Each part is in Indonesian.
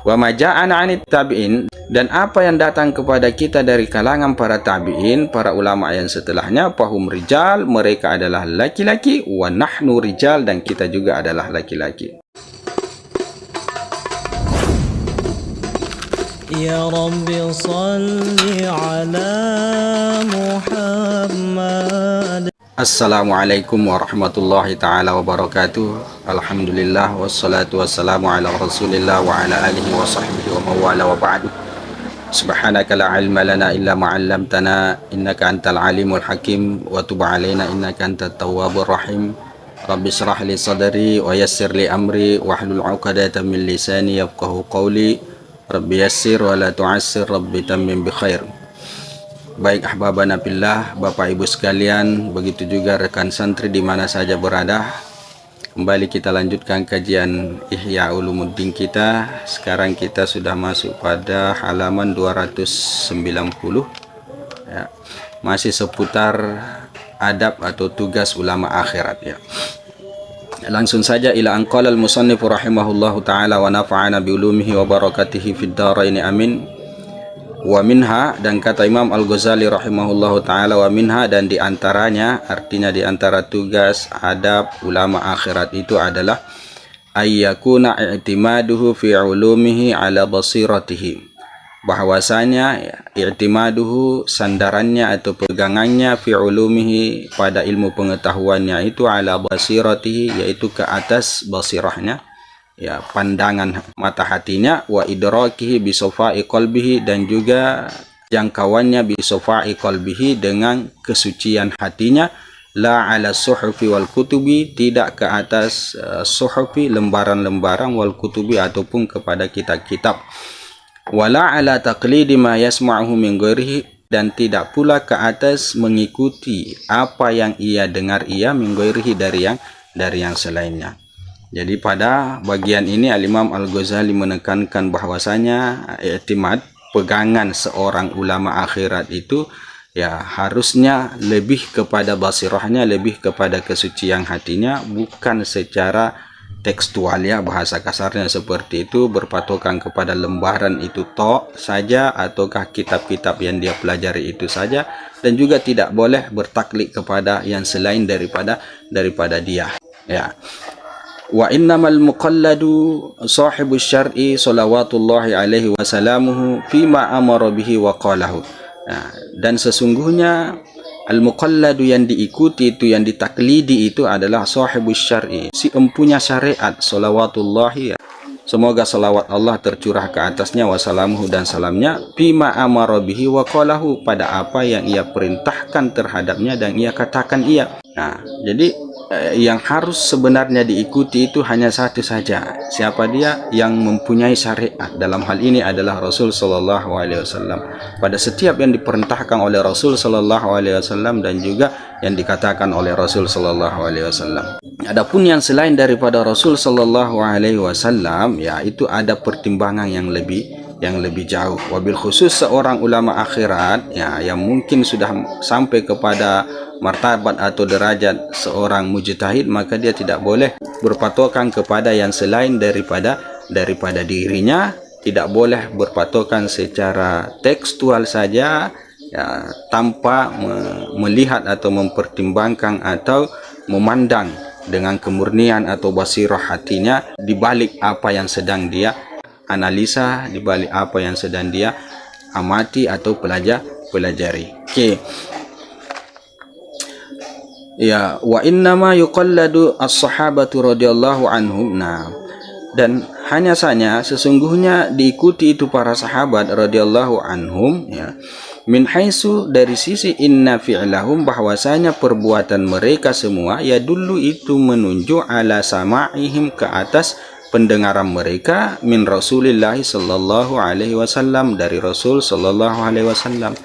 Wa ma ja'ana 'anit tabi'in, dan apa yang datang kepada kita dari kalangan para tabi'in, para ulama yang setelahnya, fahum rijal, mereka adalah laki-laki, wa nahnu rijal, dan kita juga adalah laki-laki. Ya Rabbi salli ala Muhammad. Assalamualaikum warahmatullahi ta'ala wabarakatuh. Alhamdulillah wassalatu wassalamu ala rasulillah wa ala alihi wa sahbihi wa mawala wa ba'du. Subhanaka la ilma lana illa ma'allamtana innaka antal alimul hakim wa tub alaina innaka antat tawwabur rahim. Rabbi shrah li sadri wa yassir li amri wahlul 'uqdatam min lisani yafqahu qawli. Rabbi yassir wa la tu'assir, Rabbi tammim bi khair. Baik ahbabana fillah, Bapak Ibu sekalian, begitu juga rekan santri di mana saja berada. Kembali kita lanjutkan kajian Ihya Ulumuddin kita. Sekarang kita sudah masuk pada halaman 290 ya. Masih seputar adab atau tugas ulama akhirat ya. Langsung saja ila anqalal musannif rahimahullahu taala wa nafa'ana bi ulumihi wa barakatihi fid dharain amin. Wa minha, dan kata Imam Al-Ghazali rahimahullahu ta'ala, wa minha, dan diantaranya, artinya diantara tugas adab ulama akhirat itu adalah ayyakuna i'timaduhu fi ulumihi ala basiratihi, bahwasanya ya, i'timaduhu, sandarannya atau pegangannya, fi ulumihi, pada ilmu pengetahuannya itu, ala basiratihi, yaitu ke atas basirahnya ya, pandangan mata hatinya, wa idrakihi bi safai qalbihi, dan juga jangkauannya bi safai qalbihi, dengan kesucian hatinya, la ala suhufi wal kutubi, tidak ke atas suhufi, lembaran-lembaran, wal kutubi, ataupun kepada kitab-kitab, wala ala taqlidi ma yasma'uhu min ghairihi, dan tidak pula ke atas mengikuti apa yang ia dengar min ghairihi, dari yang selainnya. Jadi pada bagian ini Al-Imam Al-Ghazali menekankan bahwasanya i'timad, pegangan seorang ulama akhirat itu ya harusnya lebih kepada basirahnya, lebih kepada kesucian hatinya, bukan secara tekstual ya, bahasa kasarnya seperti itu, berpatokan kepada lembaran itu tok saja, ataukah kitab-kitab yang dia pelajari itu saja, dan juga tidak boleh bertaklid kepada yang selain daripada dia ya. Wa innamal muqalladu sahibu syar'i salawatullahi alaihi wasalamuhu fima amara bihi wa qalahu. Nah, dan sesungguhnya al-muqalladu, yang diikuti itu, yang ditaklidi itu adalah sahibu syar'i, si empunya syariat, salawatullahi, semoga salawat Allah tercurah ke atasnya, wasalamuhu, dan salamnya, fima amara bihi wa qalahu, pada apa yang ia perintahkan terhadapnya dan ia katakan ia. Nah, jadi yang harus sebenarnya diikuti itu hanya satu saja. Siapa dia? Yang mempunyai syariat. Dalam hal ini adalah Rasul Sallallahu Alaihi Wasallam. Pada setiap yang diperintahkan oleh Rasul Sallallahu Alaihi Wasallam, dan juga yang dikatakan oleh Rasul Sallallahu Alaihi Wasallam. Adapun yang selain daripada Rasul Sallallahu Alaihi Wasallam, ya itu ada pertimbangan yang lebih jauh. Wabil khusus seorang ulama akhirat ya, yang mungkin sudah sampai kepada martabat atau derajat seorang mujtahid, maka dia tidak boleh berpatokan kepada yang selain daripada dirinya, tidak boleh berpatokan secara tekstual saja ya, tanpa melihat atau mempertimbangkan atau memandang dengan kemurnian atau basirah hatinya di balik apa yang sedang dia analisa, di balik apa yang sedang dia amati atau pelajari. Oke. Ya, wa innama yuqalladu as-sahabatu radhiyallahu anhum. Nah, dan hanya saja sesungguhnya diikuti itu para sahabat radhiyallahu anhum ya, min haitsu, dari sisi inna fi'lahum, bahwasanya perbuatan mereka semua ya dulu itu menunjuk ala sama'ihim, ke atas pendengaran mereka, min Rasulillah sallallahu alaihi wasallam, dari Rasul sallallahu alaihi wasallam.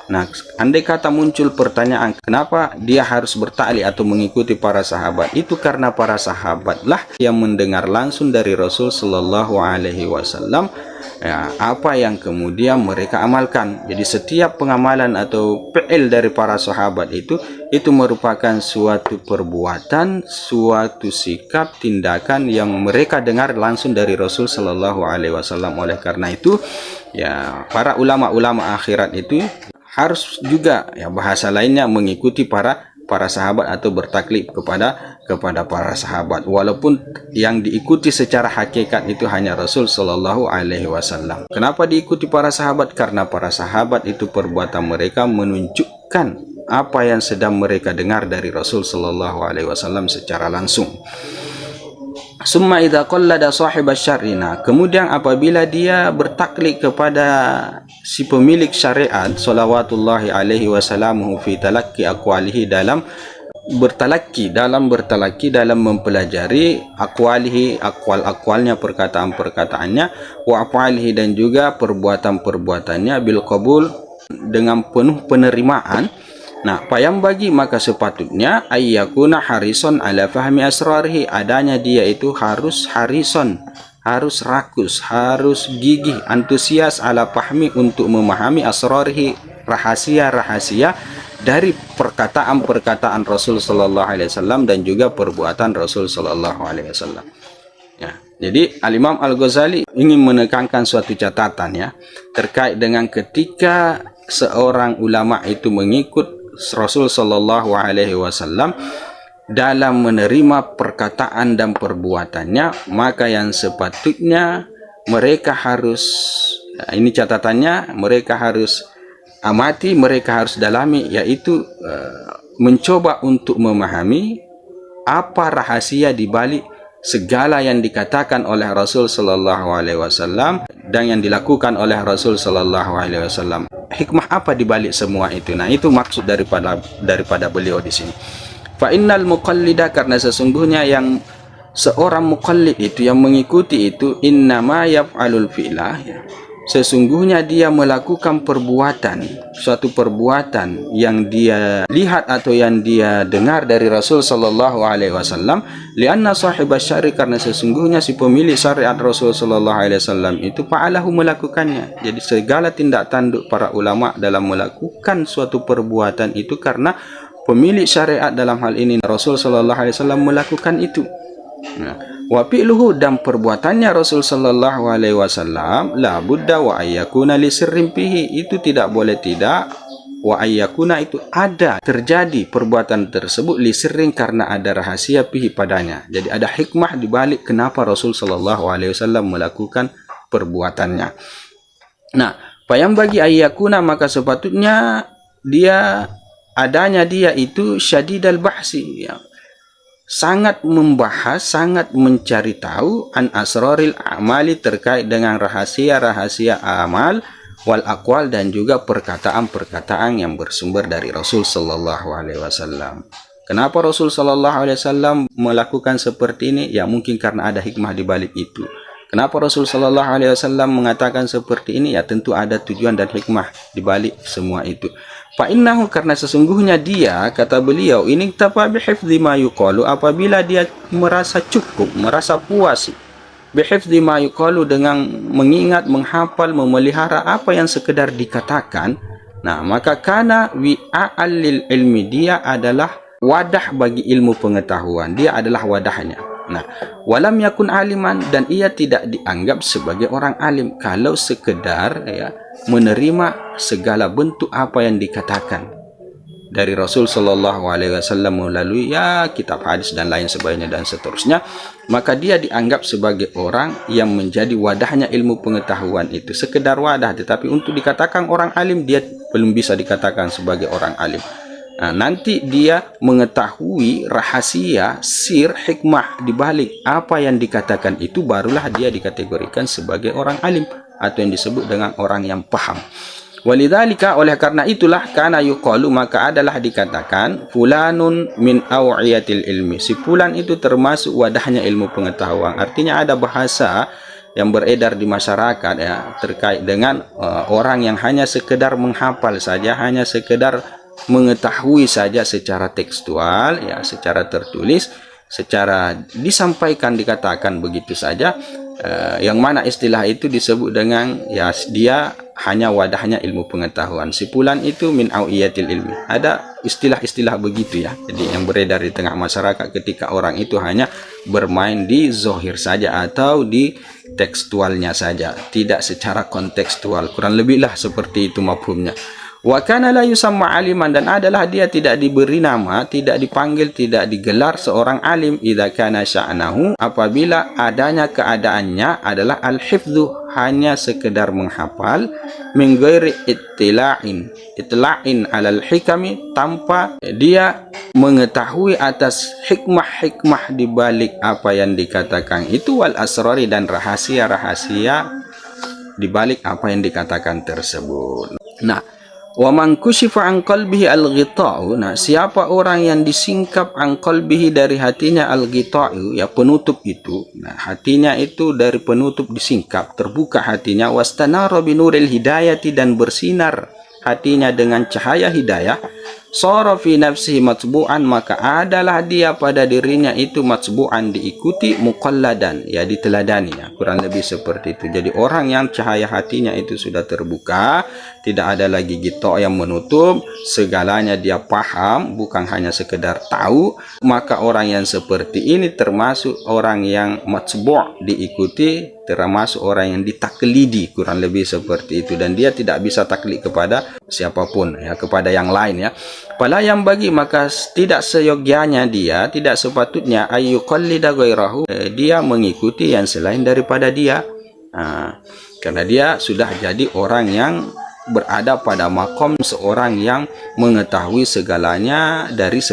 Nah, andai kata muncul pertanyaan kenapa dia harus bertaklid atau mengikuti para sahabat, itu karena para sahabatlah yang mendengar langsung dari Rasul Shallallahu Alaihi Wasallam ya, apa yang kemudian mereka amalkan. Jadi setiap pengamalan atau fi'il dari para sahabat itu merupakan suatu perbuatan, suatu sikap, tindakan yang mereka dengar langsung dari Rasul Shallallahu Alaihi Wasallam. Oleh karena itu, ya para ulama-ulama akhirat itu harus juga ya bahasa lainnya mengikuti para sahabat atau bertaklid kepada para sahabat, walaupun yang diikuti secara hakikat itu hanya Rasul Shallallahu Alaihi Wasallam. Kenapa diikuti para sahabat? Karena para sahabat itu perbuatan mereka menunjukkan apa yang sedang mereka dengar dari Rasul Shallallahu Alaihi Wasallam secara langsung. Summa idza qallada sahib syar'ina, kemudian apabila dia bertaklid kepada si pemilik syariat salawatullahi alaihi wasallamuhu fi talaqi aqwalihi, dalam bertalaki dalam mempelajari aqwalihi, aqwalnya, perkataan-perkataannya, wa af'alihi, dan juga perbuatan-perbuatannya, bil qabul, dengan penuh penerimaan. Nah, payam bagi maka sepatutnya ayyakuna harison ala fahmi asrarihi, adanya dia itu harus harison, harus rakus, harus gigih, antusias ala fahmi, untuk memahami asrarihi, rahasia-rahasia dari perkataan-perkataan Rasul Sallallahu Alaihi Wasallam dan juga perbuatan Rasul Sallallahu Alaihi Wasallam. Ya, jadi Al-Imam Al-Ghazali ingin menekankan suatu catatan ya terkait dengan ketika seorang ulama itu mengikut Rasul Sallallahu Alaihi Wasallam dalam menerima perkataan dan perbuatannya, maka yang sepatutnya mereka harus, ini catatannya, mereka harus amati, mereka harus dalami, yaitu mencoba untuk memahami apa rahasia di balik segala yang dikatakan oleh Rasul Sallallahu Alaihi Wasallam dan yang dilakukan oleh Rasul Sallallahu Alaihi Wasallam. Hikmah apa di balik semua itu? Nah, itu maksud daripada beliau di sini. Fa innal muqallida, karena sesungguhnya yang seorang muqallid itu, yang mengikuti itu, innama yaf'alul fi'lah, ya, sesungguhnya dia melakukan perbuatan, suatu perbuatan yang dia lihat atau yang dia dengar dari Rasul Sallallahu Alaihi Wasallam. Lianna sahibas syari, karena sesungguhnya si pemilik syariat Rasul Sallallahu Alaihi Wasallam itu fa'alahu, melakukannya. Jadi segala tindak tanduk para ulama dalam melakukan suatu perbuatan itu karena pemilik syariat, dalam hal ini Rasul Sallallahu Alaihi Wasallam, melakukan itu. Wa fi'luhu, dan perbuatannya Rasul Sallallahu Alaihi Wasallam, la budda wa ayyakuna li sirrin fihi, itu tidak boleh tidak, wa ayyakuna, itu ada, terjadi perbuatan tersebut, li sirrin, karena ada rahasia fihi, padanya. Jadi ada hikmah di balik kenapa Rasul Sallallahu Alaihi Wasallam melakukan perbuatannya. Nah, payam bagi ayyakuna, maka sepatutnya dia, adanya dia itu syadidal bahsi, ya, sangat membahas, sangat mencari tahu, an asraril a'mali, terkait dengan rahasia-rahasia amal, wal aqwal, dan juga perkataan-perkataan yang bersumber dari Rasul Sallallahu Alaihi Wasallam. Kenapa Rasul Sallallahu Alaihi Wasallam melakukan seperti ini? Ya mungkin karena ada hikmah di balik itu. Kenapa Rasul Sallallahu Alaihi Wasallam mengatakan seperti ini? Ya tentu ada tujuan dan hikmah di balik semua itu. Fa'innahu, karena sesungguhnya dia, kata beliau, ini tapa bihifdzi ma yuqalu, apabila dia merasa cukup, merasa puas bihifdzi ma yuqalu, dengan mengingat, menghafal, memelihara apa yang sekedar dikatakan, nah maka kana wi'a'al lil ilmi, dia adalah wadah bagi ilmu pengetahuan, dia adalah wadahnya. Nah, walam yakun aliman, dan ia tidak dianggap sebagai orang alim kalau sekedar ya menerima segala bentuk apa yang dikatakan dari Rasul Sallallahu Alaihi Wasallam melalui ya kitab hadis dan lain sebagainya dan seterusnya, maka dia dianggap sebagai orang yang menjadi wadahnya ilmu pengetahuan itu, sekedar wadah, tetapi untuk dikatakan orang alim dia belum bisa dikatakan sebagai orang alim. Nah, nanti dia mengetahui rahasia, sir, hikmah dibalik apa yang dikatakan itu, barulah dia dikategorikan sebagai orang alim atau yang disebut dengan orang yang paham. Walidzalika, oleh karena itulah, kana yuqalu, maka adalah dikatakan, fulanun min awiyatil ilmi, si fulan itu termasuk wadahnya ilmu pengetahuan. Artinya ada bahasa yang beredar di masyarakat ya terkait dengan orang yang hanya sekedar menghafal saja, hanya sekedar mengetahui saja secara tekstual ya, secara tertulis, secara disampaikan dikatakan begitu saja, yang mana istilah itu disebut dengan ya dia hanya wadahnya ilmu pengetahuan. Sipulan itu min awiyatil ilmi. Ada istilah-istilah begitu ya. Jadi yang beredar di tengah masyarakat ketika orang itu hanya bermain di zohir saja atau di tekstualnya saja, tidak secara kontekstual. Kurang lebihlah seperti itu mafhumnya. Wa kana la yusamma aliman, dan adalah dia tidak diberi nama, tidak dipanggil, tidak digelar seorang alim idza kana sya'nahu, apabila adanya keadaannya adalah al-hifdzu, hanya sekedar menghafal, min ghairi itla'in alal hikami, tanpa dia mengetahui atas hikmah-hikmah di balik apa yang dikatakan itu, wal asrari, dan rahasia-rahasia di balik apa yang dikatakan tersebut. Nah, wa man kushifa an qalbihi al-ghita'u, nah siapa orang yang disingkap an qalbihi dari hatinya al-ghita'u ya penutup itu, nah hatinya itu dari penutup disingkap, terbuka hatinya, wastanara bi nuril hidayati, dan bersinar hatinya dengan cahaya hidayah, sara fi nafsihi matbu'an, maka adalah dia pada dirinya itu matbu'an, diikuti, muqalladan ya diteladani ya, kurang lebih seperti itu. Jadi orang yang cahaya hatinya itu sudah terbuka, tidak ada lagi gitu yang menutup, segalanya dia paham, bukan hanya sekedar tahu, maka orang yang seperti ini termasuk orang yang matbu', diikuti, termasuk orang yang ditaklidi, kurang lebih seperti itu. Dan dia tidak bisa taklid kepada siapapun ya, kepada yang lain ya. Pala yang bagi, maka tidak seyogyanya dia, tidak sepatutnya ayyuqallida ghairahu, dia mengikuti yang selain daripada dia. Karena dia sudah jadi orang yang berada pada makom seorang yang mengetahui segalanya dari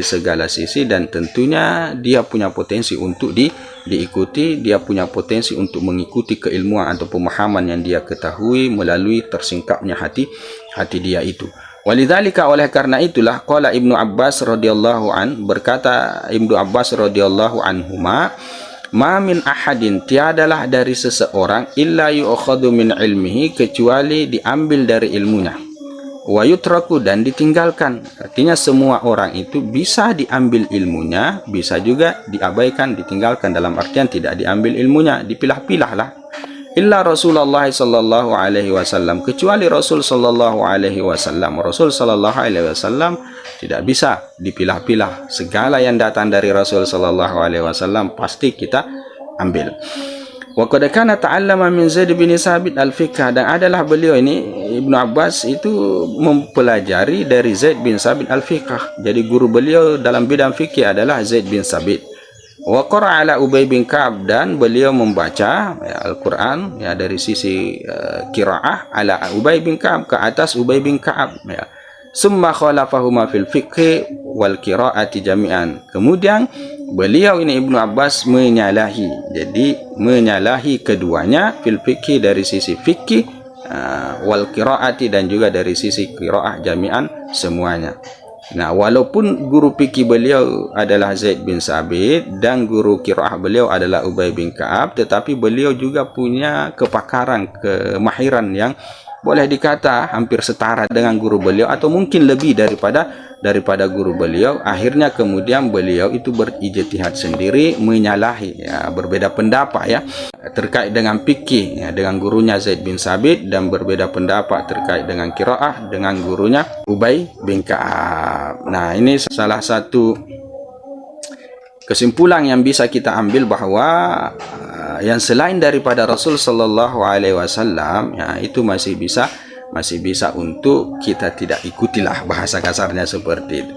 segala sisi, dan tentunya dia punya potensi untuk diikuti, dia punya potensi untuk mengikuti keilmuan atau pemahaman yang dia ketahui melalui tersingkapnya hati dia itu. Walidzalika, oleh karena itulah, qala Ibnu Abbas radhiyallahu an, berkata Ibnu Abbas radhiyallahu anhuma, ma min ahadin, tiadalah dari seseorang, illa yu'khadhu min ilmihi, kecuali diambil dari ilmunya, wa yutraku, dan ditinggalkan. Artinya semua orang itu bisa diambil ilmunya, bisa juga diabaikan, ditinggalkan, dalam artian tidak diambil ilmunya, dipilah-pilah lah. Illa Rasulullah sallallahu alaihi wasallam, kecuali Rasul sallallahu alaihi wasallam. Rasul sallallahu alaihi wasallam tidak bisa dipilah-pilah, segala yang datang dari Rasul sallallahu alaihi wasallam pasti kita ambil. Wa qad kana ta'allama min Zaid bin Sabit al-fiqh, dan adalah beliau ini Ibnu Abbas itu mempelajari dari Zaid bin Sabit al-fiqh. Jadi guru beliau dalam bidang fikih adalah Zaid bin Sabit. Wa qara'a ala Ubay bin Ka'ab, dan beliau membaca ya, Al-Qur'an ya dari sisi qiraah ala Ubay bin Ka'ab, ke atas Ubay bin Ka'ab ya. Summa khalafahuma fil fiqh wal qira'ati jami'an. Kemudian beliau ini Ibnu Abbas menyalahi, jadi menyalahi keduanya, fil fiqh dari sisi fikih, wal qira'ati, dan juga dari sisi qiraah jami'an, semuanya. Nah, walaupun guru fikih beliau adalah Zaid bin Sabit dan guru qiraah beliau adalah Ubay bin Ka'ab, tetapi beliau juga punya kepakaran, kemahiran yang boleh dikata hampir setara dengan guru beliau, atau mungkin lebih daripada guru beliau. Akhirnya kemudian beliau itu berijtihad sendiri, menyalahi ya, berbeda pendapat ya terkait dengan fikih ya, dengan gurunya Zaid bin Sabit, dan berbeda pendapat terkait dengan qiraah dengan gurunya Ubay bin Ka'ab. Nah, ini salah satu kesimpulan yang bisa kita ambil, bahwa yang selain daripada Rasul sallallahu alaihi wasallam ya, itu masih bisa untuk kita tidak ikutilah, bahasa kasarnya seperti itu.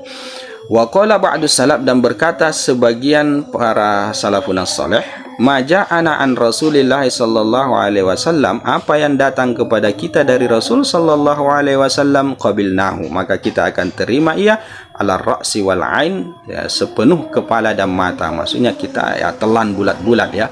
Wa qala ba'du salaf, dan berkata sebagian para salafun salih, ma ja'ana an Rasulillah sallallahu alaihi wasallam, apa yang datang kepada kita dari Rasul sallallahu alaihi wasallam, qabilnahu, maka kita akan terima ia, ala ra'si wal ain ya, sepenuh kepala dan mata, maksudnya kita ya telan bulat-bulat ya.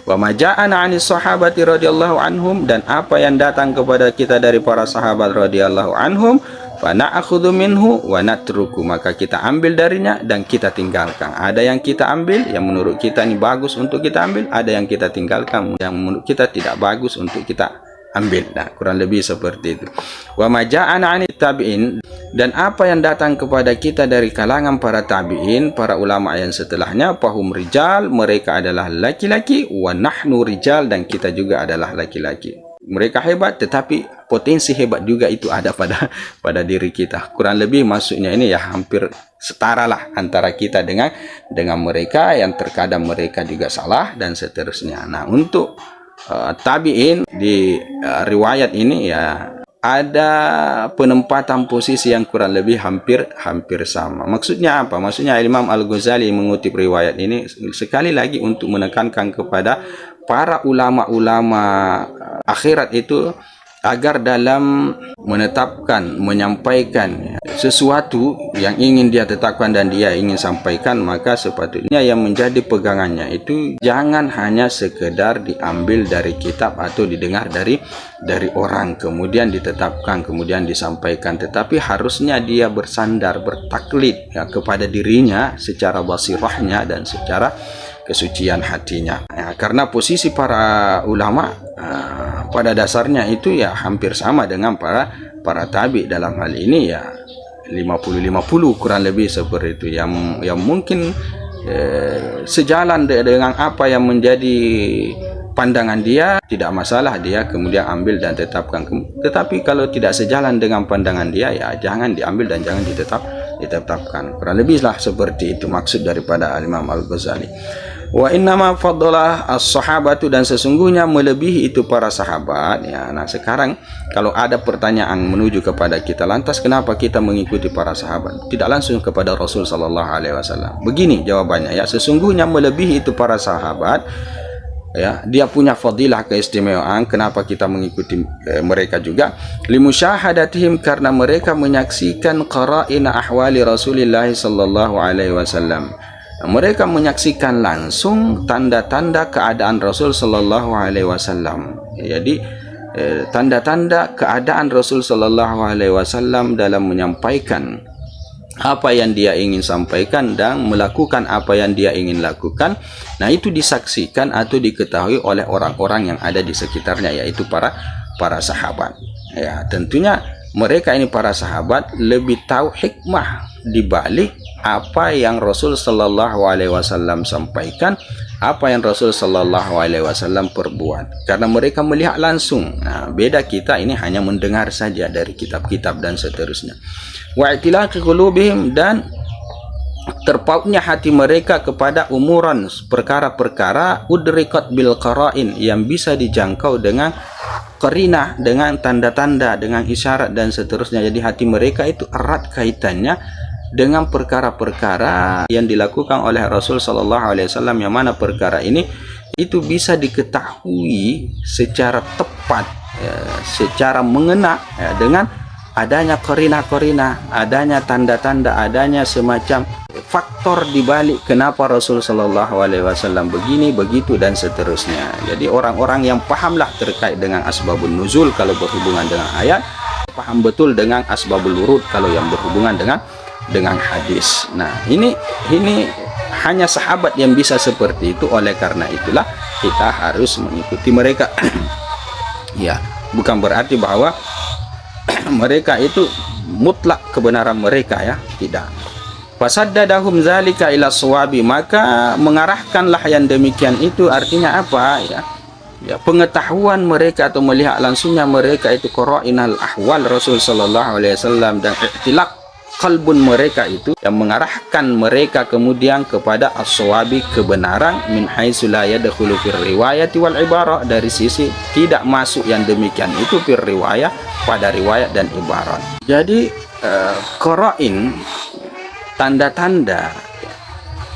Wa ma ja'ana 'anis sahabati radhiyallahu anhum, dan apa yang datang kepada kita dari para sahabat radhiyallahu anhum, fa na'khudhu minhu wa natruku, maka kita ambil darinya dan kita tinggalkan. Ada yang kita ambil yang menurut kita ini bagus untuk kita ambil, ada yang kita tinggalkan yang menurut kita tidak bagus untuk kita ambil. Nah, kurang lebih seperti itu. Wa ma ja'ana 'ani tabi'in, dan apa yang datang kepada kita dari kalangan para tabi'in, para ulama yang setelahnya, fahum rijal, mereka adalah laki-laki, wa nahnu rijal, dan kita juga adalah laki-laki. Mereka hebat, tetapi potensi hebat juga itu ada pada diri kita. Kurang lebih maksudnya ini ya hampir setara lah antara kita dengan mereka, yang terkadang mereka juga salah dan seterusnya. Nah, untuk tabi'in di riwayat ini ya ada penempatan posisi yang kurang lebih hampir sama. Maksudnya apa? Maksudnya Imam Al-Ghazali mengutip riwayat ini sekali lagi untuk menekankan kepada para ulama-ulama akhirat itu agar dalam menetapkan, menyampaikan sesuatu yang ingin dia tetapkan dan dia ingin sampaikan, maka sepatutnya yang menjadi pegangannya itu jangan hanya sekedar diambil dari kitab atau didengar dari orang kemudian ditetapkan, kemudian disampaikan, tetapi harusnya dia bersandar, bertaklid ya, kepada dirinya secara basirahnya dan secara kesucian hatinya ya, karena posisi para ulama pada dasarnya itu ya hampir sama dengan para tabi dalam hal ini ya 50-50 kurang lebih seperti itu, yang mungkin sejalan dengan apa yang menjadi pandangan dia, tidak masalah dia kemudian ambil dan tetapkan. Tetapi kalau tidak sejalan dengan pandangan dia ya jangan diambil dan jangan ditetapkan. Kurang lebihlah seperti itu maksud daripada Imam Al-Ghazali. Wa innama faddalah as-sahabatu, dan sesungguhnya melebihi itu para sahabat ya. Nah, sekarang kalau ada pertanyaan menuju kepada kita, lantas kenapa kita mengikuti para sahabat, tidak langsung kepada Rasul sallallahu alaihi wasallam? Begini jawabannya ya, sesungguhnya melebihi itu para sahabat ya, dia punya fadilah, keistimewaan. Kenapa kita mengikuti mereka juga? Limusyahadatihim, karena mereka menyaksikan qara'ina ahwali Rasulillah sallallahu alaihi wasallam. Mereka menyaksikan langsung tanda-tanda keadaan Rasul sallallahu alaihi wasallam. Jadi tanda-tanda keadaan Rasul sallallahu alaihi wasallam dalam menyampaikan apa yang dia ingin sampaikan dan melakukan apa yang dia ingin lakukan. Nah, itu disaksikan atau diketahui oleh orang-orang yang ada di sekitarnya, yaitu para sahabat. Ya, tentunya mereka ini para sahabat lebih tahu hikmah di balik apa yang Rasul sallallahu alaihi wasallam sampaikan, apa yang Rasul sallallahu alaihi wasallam perbuat, karena mereka melihat langsung. Nah, beda kita ini hanya mendengar saja dari kitab-kitab dan seterusnya. Wa itilaqi qulubihim, dan terpautnya hati mereka kepada umuran perkara-perkara udrikat bil qara'in, yang bisa dijangkau dengan qarinah, dengan tanda-tanda, dengan isyarat dan seterusnya. Jadi hati mereka itu erat kaitannya dengan perkara-perkara yang dilakukan oleh Rasul sallallahu alaihi wasallam, yang mana perkara ini itu bisa diketahui secara tepat ya, secara mengena ya, dengan adanya qarinah-qarinah, adanya tanda-tanda, adanya semacam faktor dibalik kenapa Rasul sallallahu alaihi wasallam begini, begitu dan seterusnya. Jadi orang-orang yang pahamlah terkait dengan asbabun nuzul kalau berhubungan dengan ayat, paham betul dengan asbabul wurud kalau yang berhubungan dengan hadis. Nah, ini hanya sahabat yang bisa seperti itu. Oleh karena itulah kita harus mengikuti mereka. Ya, bukan berarti bahwa mereka itu mutlak kebenaran mereka ya, tidak. Fasaddadahum zalika ila shawabi, maka mengarahkanlah yang demikian itu artinya apa ya? Ya, pengetahuan mereka atau melihat langsungnya mereka itu qara'inal ahwal Rasul sallallahu alaihi wasallam, dan iktilaq kalbun mereka itu yang mengarahkan mereka kemudian kepada as-shawabi, kebenaran, min haitsu la yadkhulu fir riwayati wal ibarah, dari sisi tidak masuk yang demikian itu fir riwayah, pada riwayat dan ibarat. Jadi qara'in, tanda-tanda,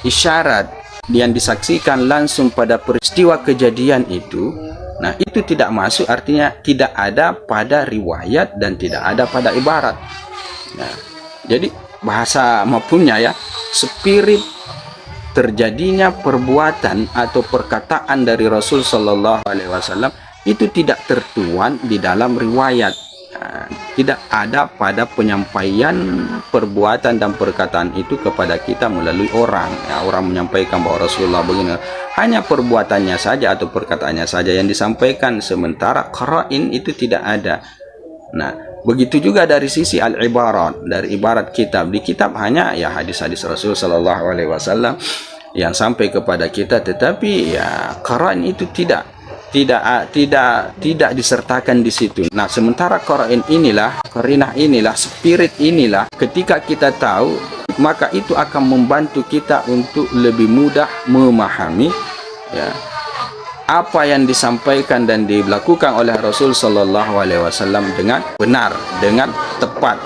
isyarat yang disaksikan langsung pada peristiwa kejadian itu, nah itu tidak masuk, artinya tidak ada pada riwayat dan tidak ada pada ibarat. Nah, jadi bahasa mafhumnya ya, spirit terjadinya perbuatan atau perkataan dari Rasul sallallahu alaihi wasallam itu tidak tertuan di dalam riwayat. tidak ada pada penyampaian perbuatan dan perkataan itu kepada kita melalui orang. Orang menyampaikan bahwa Rasulullah begini, hanya perbuatannya saja atau perkataannya saja yang disampaikan, sementara qara'in itu tidak ada. Nah, begitu juga dari sisi al-ibarat, dari ibarat kitab. Di kitab hanya ya hadis-hadis Rasul sallallahu alaihi wasallam yang sampai kepada kita, tetapi ya qara'in itu tidak disertakan di situ. Nah, sementara qara'in inilah, qarinah inilah, spirit inilah, ketika kita tahu, maka itu akan membantu kita untuk lebih mudah memahami ya apa yang disampaikan dan dilakukan oleh Rasul sallallahu alaihi wasallam dengan benar, dengan tepat.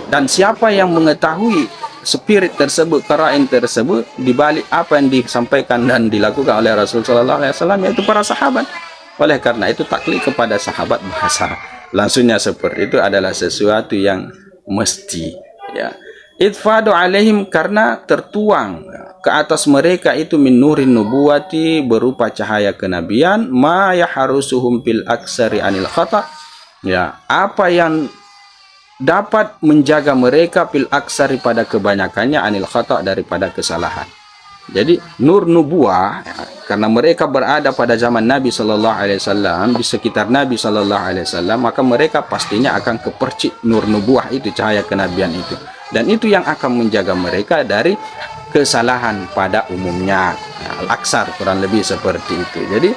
Dan siapa yang mengetahui spirit tersebut, qara'in tersebut di balik apa yang disampaikan dan dilakukan oleh Rasul sallallahu alaihi wasallam, yaitu para sahabat. Oleh karena itu taklid kepada sahabat bahasa langsungnya seperti itu adalah sesuatu yang mesti ya. Itfadu alaihim, karena tertuang ke atas mereka itu min nurin nubuwati, berupa cahaya kenabian, ma yaharusuhum bil aksari anil khata, ya, apa yang dapat menjaga mereka bil aksari pada kebanyakannya anil khata, daripada kesalahan. Jadi nur nubuah ya, karena mereka berada pada zaman Nabi sallallahu alaihi wasallam, di sekitar Nabi sallallahu alaihi wasallam, maka mereka pastinya akan kepercik nur nubuah itu, cahaya kenabian itu. Dan itu yang akan menjaga mereka dari kesalahan pada umumnya. Al-aksar kurang lebih seperti itu. Jadi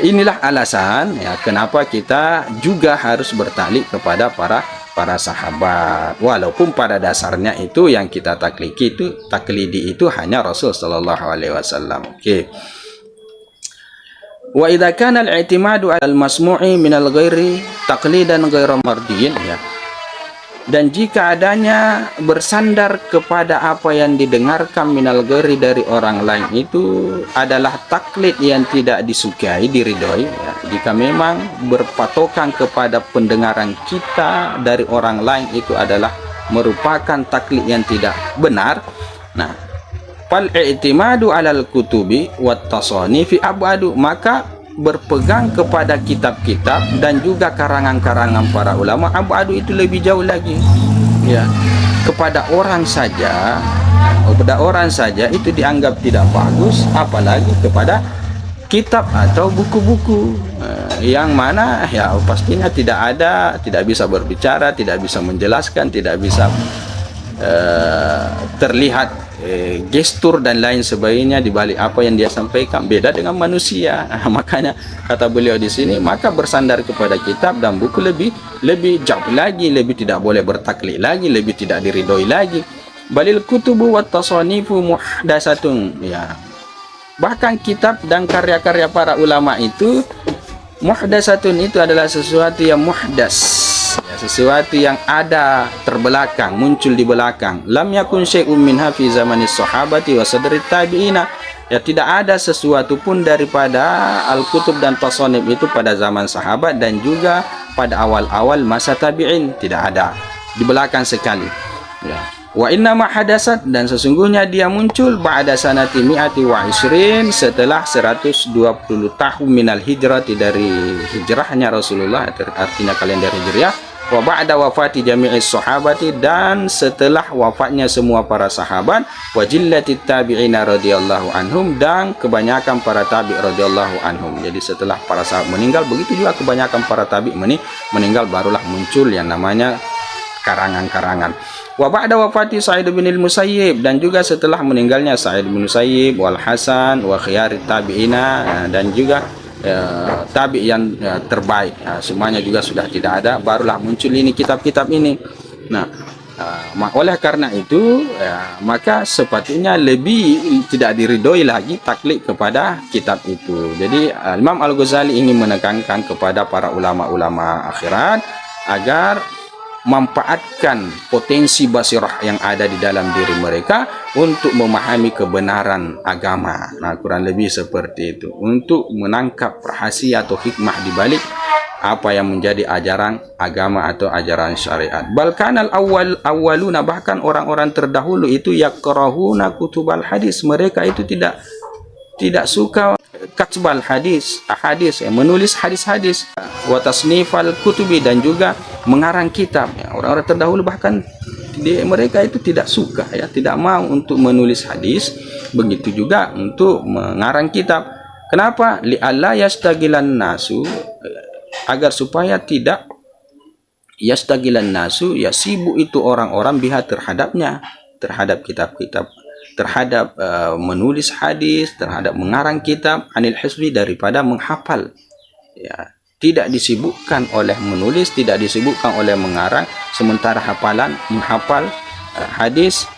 inilah alasan ya kenapa kita juga harus bertaklid kepada para sahabat, walaupun pada dasarnya itu yang kita taklidi itu hanya Rasul sallallahu alaihi wasallam. Oke. Wa idza kana al-i'timadu 'ala al-masmu'i min al-ghairi taqlidan ghairu mardiyin ya. Dan jika adanya bersandar kepada apa yang didengarkan minal ghairi, dari orang lain, itu adalah taklid yang tidak disukai, diridhoi ya. Jika memang berpatokan kepada pendengaran kita dari orang lain itu adalah merupakan taklid yang tidak benar, nah, fal i'timadu 'alal kutubi wat tasanifi abadu, maka berpegang kepada kitab-kitab dan juga karangan-karangan para ulama abadu, itu lebih jauh lagi ya. Kepada orang saja itu dianggap tidak bagus, apalagi kepada kitab atau buku-buku yang mana ya pastinya tidak bisa berbicara, tidak bisa menjelaskan, tidak bisa terlihat gestur dan lain sebagainya di balik apa yang dia sampaikan. Beda dengan manusia. Makanya kata beliau di sini, maka bersandar kepada kitab dan buku lebih jauh lagi, lebih tidak boleh bertaklid lagi, lebih tidak diridhoi lagi. Balil kutubu wat tasanifu muhdatsatun ya. Bahkan kitab dan karya-karya para ulama itu muhdatsatun, itu adalah sesuatu yang muhdas ya, sesuatu yang ada terbelakang, muncul di belakang. Lam yakun syai'un minha fi zamanis sahabati wa sadrit tabi'ina, ya, tidak ada sesuatu pun daripada al-kutub dan tasanif itu pada zaman sahabat dan juga pada awal-awal masa tabi'in, tidak ada, di belakang sekali ya. Wa inna ma hadasat, dan sesungguhnya dia muncul ba'da sanati mi'ati wa isrin, setelah 120 tahun minal hijrati, dari hijrahnya Rasulullah, artinya kalender hijriah, wa ba'da wafati jami'is sahabati, dan setelah wafatnya semua para sahabat, wa jillatit tabi'ina radhiyallahu anhum, dan kebanyakan para tabi' radhiyallahu anhum. Jadi setelah para sahabat meninggal, begitu juga kebanyakan para tabi' meninggal, barulah muncul yang namanya karangan-karangan. Wa ba'da wafati Sa'id bin al-Musayyib, dan juga setelah meninggalnya Sa'id bin Musayyib, wal Hasan wa khiyarit tabi'ina, dan juga tabi' yang terbaik, semuanya juga sudah tidak ada, barulah muncul ini kitab-kitab ini. Nah, oleh karena itu maka sepatutnya lebih tidak diridhoi lagi taklid kepada kitab itu. Jadi Imam Al-Ghazali ingin menekankan kepada para ulama-ulama akhirat agar memanfaatkan potensi basirah yang ada di dalam diri mereka untuk memahami kebenaran agama. Nah, kurang lebih seperti itu, untuk menangkap rahasia atau hikmah di balik apa yang menjadi ajaran agama atau ajaran syariat. Bahkan awaluna, bahkan orang-orang terdahulu itu yakrahuna kutubal hadis, mereka itu tidak suka katbal hadis, menulis hadis-hadis, wa tasnifal kutubi, dan juga mengarang kitab. Ya, orang-orang terdahulu bahkan mereka itu tidak suka, ya, tidak mau untuk menulis hadis, begitu juga untuk mengarang kitab. Kenapa? Li'alla yastagilan nasu, agar supaya tidak yastagilan nasu, ya sibuk itu orang-orang biha terhadapnya, terhadap kitab-kitab, terhadap menulis hadis, terhadap mengarang kitab, anil hifzi, daripada menghafal. Ya, tidak disibukkan oleh menulis, tidak disibukkan oleh mengarang, sementara menghafal hadis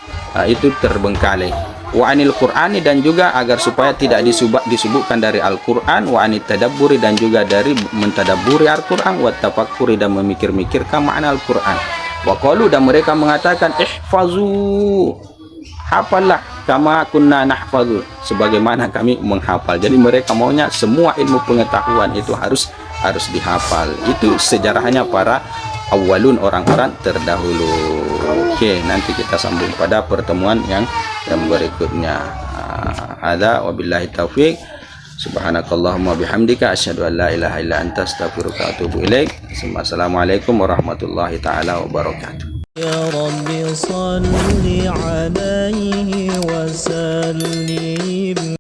itu terbengkalai. Wa anil Qur'ani, dan juga agar supaya tidak disibukkan dari Al-Qur'an, wa anit tadabburi, dan juga dari mentadabburi Al-Qur'an, wa tafakkuri, dan memikir-mikirkan makna Al-Qur'an. Wa qalu, dan mereka mengatakan, ihfazu, hafallah, kama kunna nahfazu, sebagaimana kami menghafal. Jadi mereka maunya semua ilmu pengetahuan itu harus dihafal. Itu sejarahnya para awalun, orang-orang terdahulu. Oke, nanti kita sambung pada pertemuan yang berikutnya. Hadza wabillahi taufik. Subhanakallahumma bihamdika asyhadu an la ilaha illa anta astaghfiruka wa atubu ilaik. Assalamualaikum warahmatullahi taala wabarakatuh. يا رب صل عليه وسلم